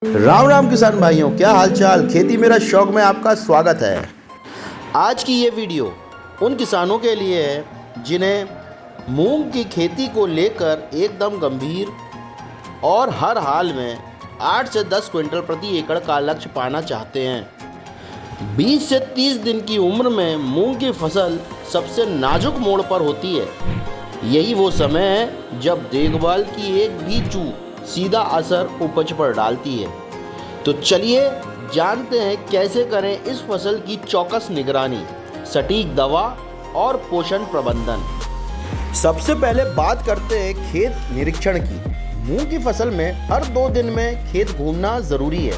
राम राम किसान भाइयों, क्या हालचाल। खेती मेरा शौक में आपका स्वागत है। आज की ये वीडियो उन किसानों के लिए है जिन्हें मूंग की खेती को लेकर एकदम गंभीर और हर हाल में 8 से 10 क्विंटल प्रति एकड़ का लक्ष्य पाना चाहते हैं। 20 से 30 दिन की उम्र में मूंग की फसल सबसे नाजुक मोड़ पर होती है। यही वो समय है जब देखभाल की एक भी चूक सीधा असर उपज पर डालती है। तो चलिए जानते हैं कैसे करें इस फसल की चौकस निगरानी, सटीक दवा और पोषण प्रबंधन। सबसे पहले बात करते हैं खेत निरीक्षण की। मूंग की फसल में हर 2 दिन में खेत घूमना जरूरी है,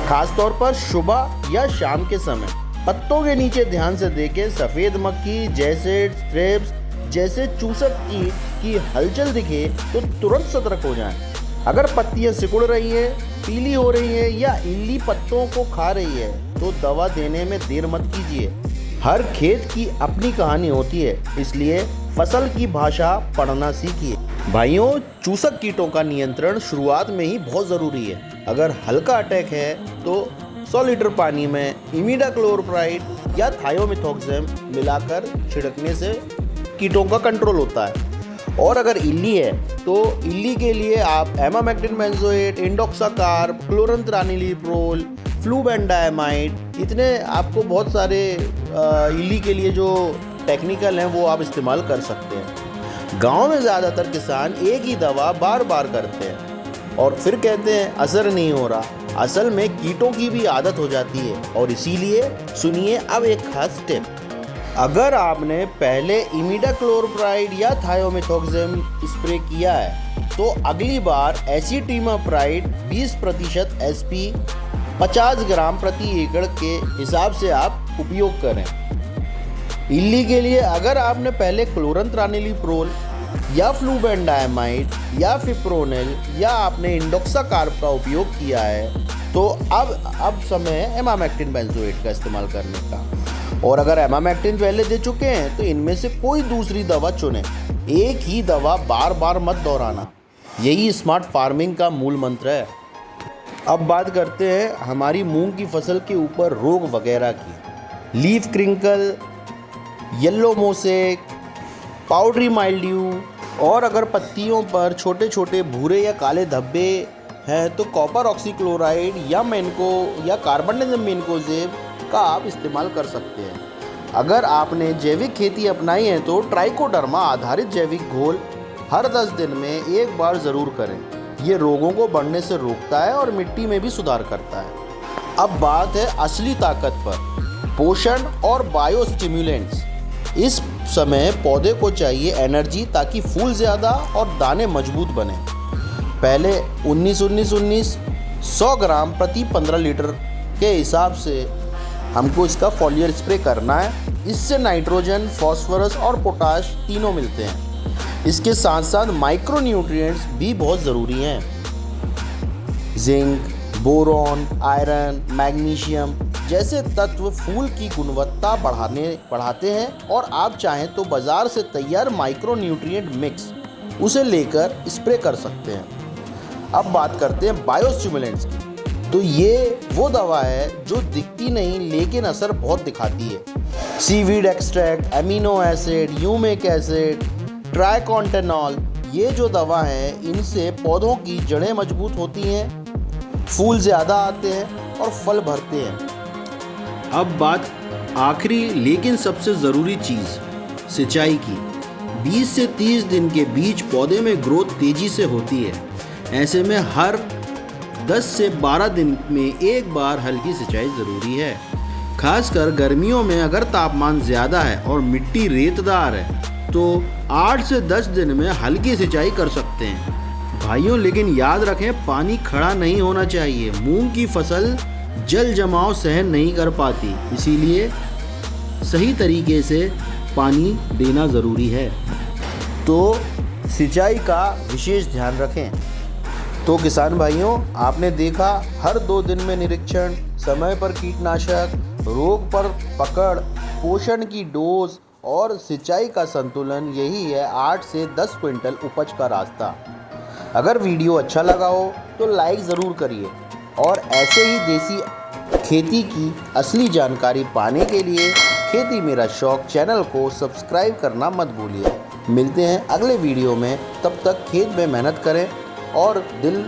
खासतौर पर सुबह या शाम के समय। पत्तों के नीचे ध्यान से देखें, सफेद मक्खी जैसे स्ट्रेप्स जैसे चूसक कीट की हलचल दिखे तो तुरंत सतर्क हो जाएं। अगर पत्तियां सिकुड़ रही है, पीली हो रही है या इल्ली पत्तों को खा रही है तो दवा देने में देर मत कीजिए। हर खेत की अपनी कहानी होती है, इसलिए फसल की भाषा पढ़ना सीखिए। भाइयों, चूसक कीटों का नियंत्रण शुरुआत में ही बहुत ज़रूरी है। अगर हल्का अटैक है तो 100 लीटर पानी में इमिडाक्लोप्राइड या थायोमिथोक्सैम मिलाकर छिड़कने से कीटों का कंट्रोल होता है। और अगर इल्ली है तो इल्ली के लिए आप एमामेक्टिन बेंजोएट, इंडोक्साकार्ब, क्लोरंत्रानिलीप्रोल, फ्लूबेंडाइमाइड, इतने आपको बहुत सारे इल्ली के लिए जो टेक्निकल हैं वो आप इस्तेमाल कर सकते हैं। गांव में ज़्यादातर किसान एक ही दवा बार बार करते हैं और फिर कहते हैं असर नहीं हो रहा। असल में कीटों की भी आदत हो जाती है और इसीलिए सुनिए अब एक खास टिप। अगर आपने पहले इमिडाक्लोप्राइड या थायोमिथोक्सैम स्प्रे किया है तो अगली बार एसिटिमाप्राइड 20% एसपी 50 ग्राम प्रति एकड़ के हिसाब से आप उपयोग करें। इल्ली के लिए अगर आपने पहले क्लोरंत्रानिलीप्रोल या फ्लूबेंडाइमाइड या फिप्रोनिल या आपने इंडोक्साकार्ब का उपयोग किया है तो अब समय है एमामेक्टिन बेंजोएट का इस्तेमाल करने का। और अगर एमामेक्टिन पहले दे चुके हैं तो इनमें से कोई दूसरी दवा चुनें। एक ही दवा बार बार मत दोहराना। यही स्मार्ट फार्मिंग का मूल मंत्र है। अब बात करते हैं हमारी मूंग की फसल के ऊपर रोग वगैरह की। Leaf crinkle, yellow mosaic, powdery mildew और अगर पत्तियों पर छोटे छोटे भूरे या काले धब्बे हैं तो कॉपर ऑक्सीक्लोराइड या मेनको या कार्बोनेटम मेनकोजेब का आप इस्तेमाल कर सकते हैं। अगर आपने जैविक खेती अपनाई है तो ट्राइकोडर्मा आधारित जैविक घोल हर 10 दिन में एक बार ज़रूर करें। ये रोगों को बढ़ने से रोकता है और मिट्टी में भी सुधार करता है। अब बात है असली ताकत पर, पोषण और बायोस्टिम्युलेंट्स। इस समय पौधे को चाहिए एनर्जी ताकि फूल ज़्यादा और दाने मजबूत बने। पहले 19-19-19 100 ग्राम प्रति 15 लीटर के हिसाब से हमको इसका फॉलियर स्प्रे करना है। इससे नाइट्रोजन, फास्फोरस और पोटाश तीनों मिलते हैं। इसके साथ साथ माइक्रो न्यूट्रिएंट्स भी बहुत ज़रूरी हैं। जिंक, बोरॉन, आयरन, मैग्नीशियम जैसे तत्व फूल की गुणवत्ता बढ़ाते हैं और आप चाहें तो बाज़ार से तैयार माइक्रो न्यूट्रिएंट मिक्स उसे लेकर स्प्रे कर सकते हैं। अब बात करते हैं बायोस्टिमुलेंट्स की। तो ये वो दवा है जो दिखती नहीं लेकिन असर बहुत दिखाती है। Seaweed extract, amino acid, humic acid, triacontanol, ये जो दवा है इनसे पौधों की जड़ें मजबूत होती हैं, फूल ज़्यादा आते हैं और फल भरते हैं। अब बात आखिरी लेकिन सबसे ज़रूरी चीज़, सिंचाई की। 20 से 30 दिन के बीच पौधे में ग्रोथ तेज़ी से होती है। ऐसे में हर 10 से 12 दिन में एक बार हल्की सिंचाई ज़रूरी है। खासकर गर्मियों में अगर तापमान ज़्यादा है और मिट्टी रेतदार है तो 8 से 10 दिन में हल्की सिंचाई कर सकते हैं। भाइयों, लेकिन याद रखें, पानी खड़ा नहीं होना चाहिए। मूंग की फसल जल जमाव सहन नहीं कर पाती, इसीलिए सही तरीके से पानी देना ज़रूरी है। तो सिंचाई का विशेष ध्यान रखें। तो किसान भाइयों, आपने देखा, हर 2 दिन में निरीक्षण, समय पर कीटनाशक, रोग पर पकड़, पोषण की डोज और सिंचाई का संतुलन, यही है 8 से 10 क्विंटल उपज का रास्ता। अगर वीडियो अच्छा लगा हो तो लाइक ज़रूर करिए और ऐसे ही देसी खेती की असली जानकारी पाने के लिए खेती मेरा शौक चैनल को सब्सक्राइब करना मत भूलिए। मिलते हैं अगले वीडियो में, तब तक खेत में मेहनत करें और दिल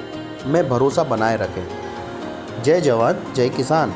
में भरोसा बनाए रखें। जय जवान जय किसान।